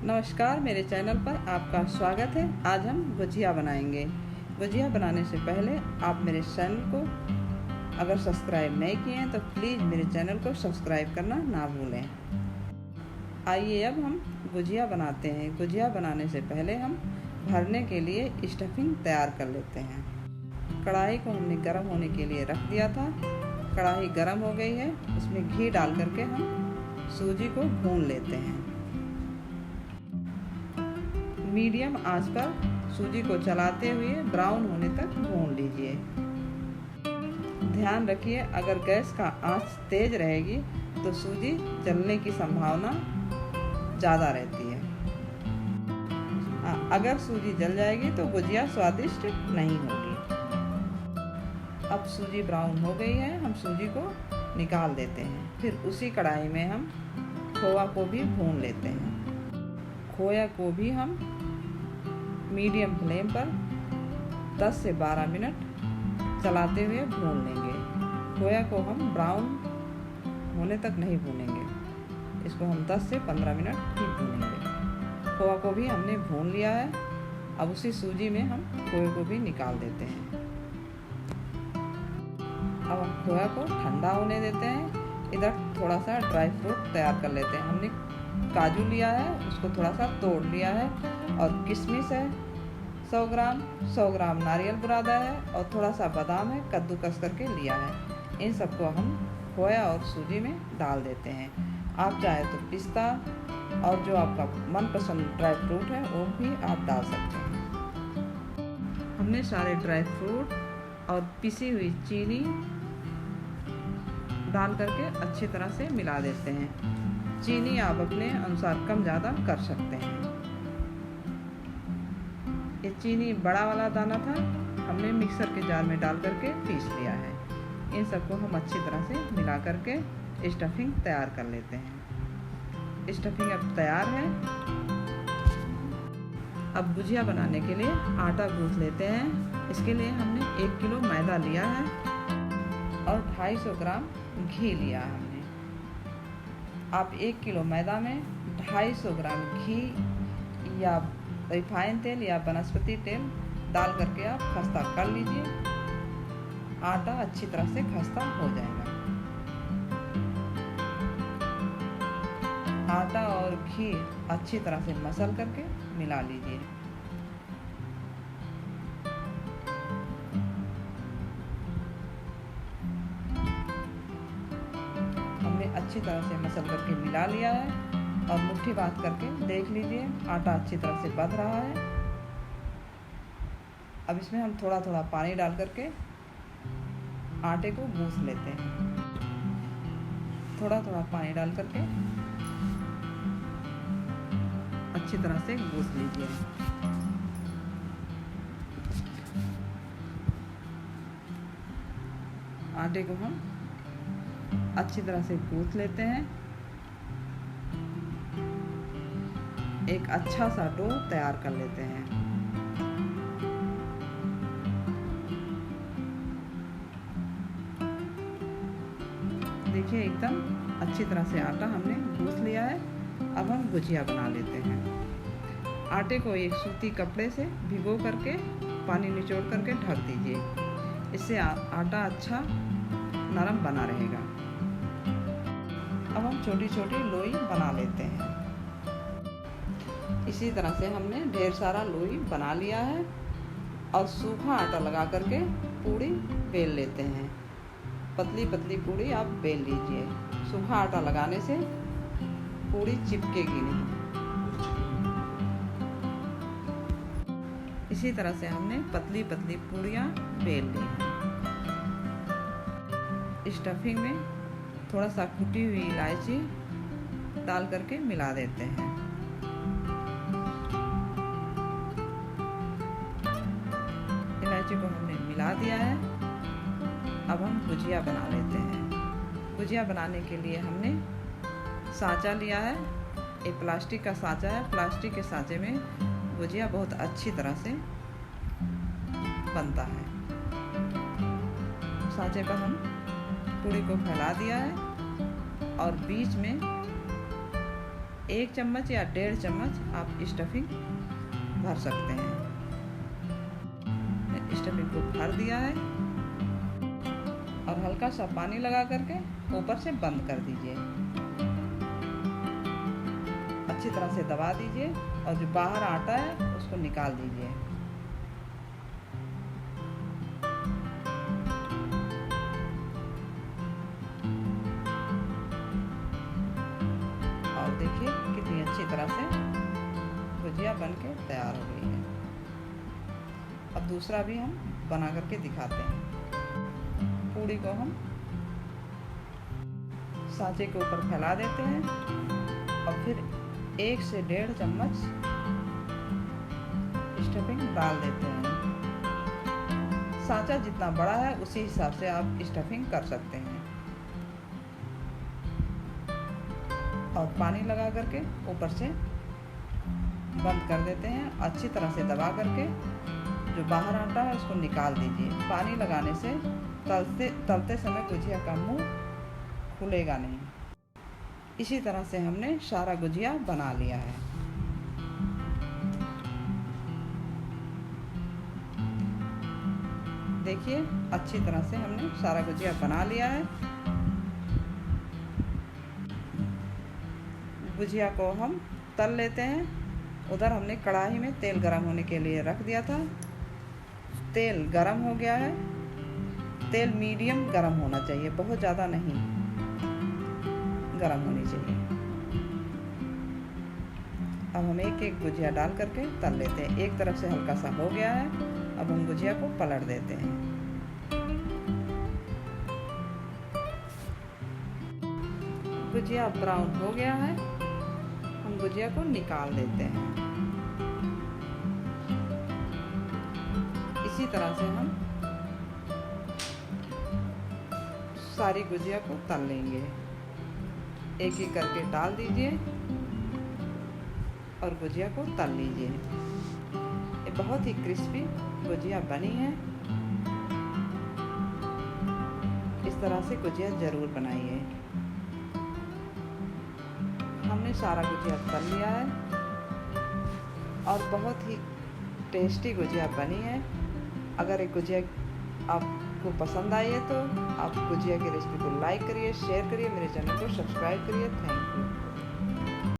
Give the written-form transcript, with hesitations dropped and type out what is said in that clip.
नमस्कार, मेरे चैनल पर आपका स्वागत है। आज हम गुजिया बनाएंगे। गुजिया बनाने से पहले आप मेरे चैनल को अगर सब्सक्राइब नहीं किए हैं तो प्लीज़ मेरे चैनल को सब्सक्राइब करना ना भूलें। आइए अब हम गुजिया बनाते हैं। गुजिया बनाने से पहले हम भरने के लिए स्टफिंग तैयार कर लेते हैं। कढ़ाई को हमने गर्म होने के लिए रख दिया था। कढ़ाई गर्म हो गई है, उसमें घी डाल करके हम सूजी को भून लेते हैं। मीडियम आंच पर सूजी को चलाते हुए ब्राउन होने तक भून लीजिए। ध्यान रखिए, अगर गैस का आंच तेज रहेगी तो सूजी जलने की संभावना ज़्यादा रहती है। अगर सूजी जल जाएगी तो गुजिया स्वादिष्ट नहीं होगी। अब सूजी ब्राउन हो गई है, हम सूजी को निकाल देते हैं। फिर उसी कढ़ाई में हम खोया को भी भून लेते हैं। खोया को भी हम मीडियम फ्लेम पर 10 से 12 मिनट चलाते हुए भून लेंगे। खोया को हम ब्राउन होने तक नहीं भूनेंगे, इसको हम 10 से 15 मिनट ही भूनेंगे। खोया को भी हमने भून लिया है। अब उसी सूजी में हम खोए को भी निकाल देते हैं। अब हम खोया को ठंडा होने देते हैं। इधर थोड़ा सा ड्राई फ्रूट तैयार कर लेते हैं। हमने काजू लिया है, उसको थोड़ा सा तोड़ लिया है, और किशमिश है 100 ग्राम नारियल बुरादा है, और थोड़ा सा बादाम है, कद्दूकस करके लिया है। इन सबको हम खोया और सूजी में डाल देते हैं। आप चाहे तो पिस्ता और जो आपका मनपसंद ड्राई फ्रूट है वो भी आप डाल सकते हैं। हमने सारे ड्राई फ्रूट और पिसी हुई चीनी डाल करके अच्छी तरह से मिला देते हैं। चीनी आप अपने अनुसार कम ज़्यादा कर सकते हैं। ये चीनी बड़ा वाला दाना था, हमने मिक्सर के जार में डाल करके पीस लिया है। इन सबको हम अच्छी तरह से मिला करके स्टफिंग तैयार कर लेते हैं। स्टफिंग अब तैयार है। अब गुजिया बनाने के लिए आटा गूंथ लेते हैं। इसके लिए हमने 1 किलो मैदा लिया है और 250 ग्राम घी लिया है हमने। आप 1 किलो मैदा में 250 ग्राम घी या रिफाइन तेल या वनस्पति तेल डाल करके आप खस्ता कर लीजिए। आटा अच्छी तरह से खस्ता हो जाएगा। आटा और घी अच्छी तरह से मसल करके मिला लीजिए। हमने अच्छी तरह से मसल करके मिला लिया है, और मुट्ठी बांध करके देख लीजिए आटा अच्छी तरह से बंध रहा है। अब इसमें हम थोड़ा थोड़ा पानी डाल करके आटे को गूंथ लेते हैं। थोड़ा थोड़ा पानी डाल करके अच्छी तरह से गूंथ लीजिए। आटे को हम अच्छी तरह से गूंथ लेते हैं। एक अच्छा सा डो तैयार कर लेते हैं। देखिए एकदम अच्छी तरह से आटा हमने गूंथ लिया है। अब हम गुजिया बना लेते हैं। आटे को एक सूती कपड़े से भिगो करके पानी निचोड़ करके ढक दीजिए। इससे आटा अच्छा नरम बना रहेगा। अब हम छोटी छोटी लोई बना लेते हैं। इसी तरह से हमने ढेर सारा लोई बना लिया है, और सूखा आटा लगा करके पूड़ी बेल लेते हैं। पतली पतली पूड़ी आप बेल लीजिए। सूखा आटा लगाने से पूड़ी चिपकेगी नहीं। इसी तरह से हमने पतली पतली पूड़ियाँ बेल ली हैं। स्टफिंग में थोड़ा सा कुटी हुई इलायची डाल करके मिला देते हैं। इलायची को हमने मिला दिया है। अब हम गुजिया बना लेते हैं। गुजिया बनाने के लिए हमने साँचा लिया है। एक प्लास्टिक का साँचा है। प्लास्टिक के साँचे में गुजिया बहुत अच्छी तरह से बनता है। साँचे पर हम पूड़ी को फैला दिया है, और बीच में 1 चम्मच या 1.5 चम्मच आप स्टफिंग भर सकते हैं। स्टफिंग को भर दिया है और हल्का सा पानी लगा करके ऊपर से बंद कर दीजिए। अच्छी तरह से दबा दीजिए और जो बाहर आटा है उसको निकाल दीजिए। और देखिए कितनी अच्छी तरह से गुजिया बनके तैयार हो गई है। अब दूसरा भी हम बना करके दिखाते हैं। पूड़ी को हम सांचे के ऊपर फैला देते हैं और फिर 1 से 1.5 चम्मच स्टफिंग डाल देते हैं। सांचा जितना बड़ा है उसी हिसाब से आप स्टफिंग कर सकते हैं। और पानी लगा करके ऊपर से बंद कर देते हैं। अच्छी तरह से दबा करके जो बाहर आटा है उसको निकाल दीजिए। पानी लगाने से तलते समय गुजिया का मुंह खुलेगा नहीं। इसी तरह से हमने सारा गुजिया बना लिया है। देखिए अच्छी तरह से हमने सारा गुजिया बना लिया है। गुजिया को हम तल लेते हैं। उधर हमने कढ़ाई में तेल गरम होने के लिए रख दिया था। तेल गरम हो गया है। तेल मीडियम गरम होना चाहिए, बहुत ज़्यादा नहीं गरम होनी चाहिए। अब हम एक एक गुजिया डाल करके तल लेते हैं। एक तरफ से हल्का सा हो गया है, अब हम गुजिया को पलट देते हैं। गुजिया ब्राउन हो गया है, हम गुजिया को निकाल देते हैं। इसी तरह से हम सारी गुजिया को तल लेंगे। एक एक करके डाल दीजिए और गुजिया को तल लीजिए। ये बहुत ही क्रिस्पी गुजिया बनी है। इस तरह से गुजिया ज़रूर बनाइए। हमने सारा गुजिया तल लिया है और बहुत ही टेस्टी गुजिया बनी है। अगर ये गुजिया आपको पसंद आई है तो आप गुजिया की रेसिपी को लाइक करिए, शेयर करिए, मेरे चैनल को सब्सक्राइब करिए। Thank you.